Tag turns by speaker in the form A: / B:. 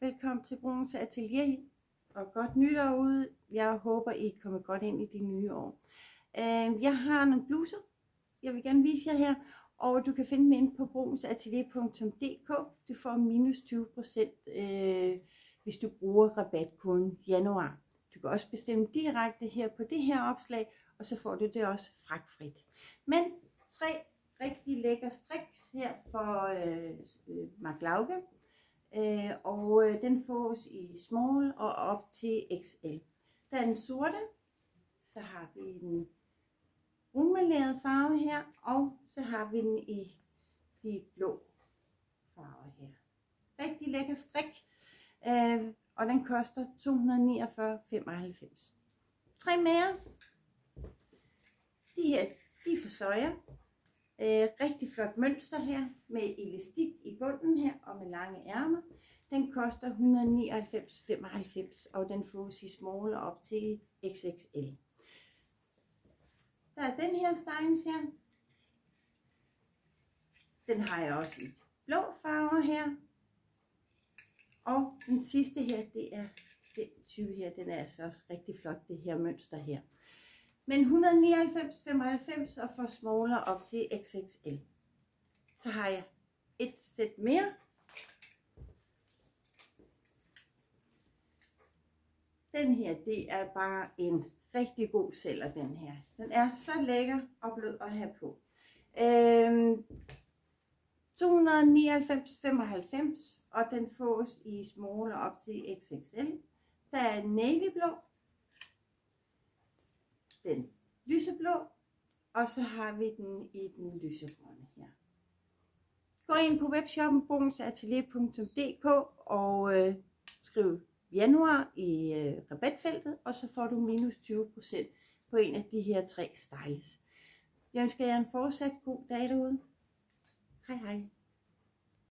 A: Velkommen til Bruns Atelier og godt nytår ude. Jeg håber, I kommer godt ind i det nye år. Jeg har nogle bluser, jeg vil gerne vise jer her, og du kan finde dem inde på brunsatelier.dk. Du får minus 20%, hvis du bruger rabatkoden januar. Du kan også bestemme direkte her på det her opslag, og så får du det også fragtfrit. Men 3 rigtig lækre striks her for Mark Lauke. Og den fås i small og op til XL. Der er den sorte, så har vi den brunmelerede farve her, og så har vi den i de blå farver her. Rigtig lækker strik, og den koster 249,95. 3 mere. De her, de er for søjer. Rigtig flot mønster her med elastik i bunden her og med lange ærmer. Den koster 199,95 og den fås i small op til XXL. Der er den her Steins her. Den har jeg også i blå farver her. Og den sidste her, det er den type her. Den er altså også rigtig flot, det her mønster her. Men 199,95 og for smaller op til XXL. Så har jeg et sæt mere. Den her, det er bare en rigtig god sælger, den her. Den er så lækker og blød at have på. 299,95 og den fås i smaller op til XXL. Der er navyblå. Den lyseblå, og så har vi den i den lysegrønne her. Gå ind på webshoppen brunsatelier.dk og skriv januar i rabatfeltet, og så får du minus 20% på en af de her 3 styles. Jeg ønsker jer en fortsat god dag derude. Hej hej.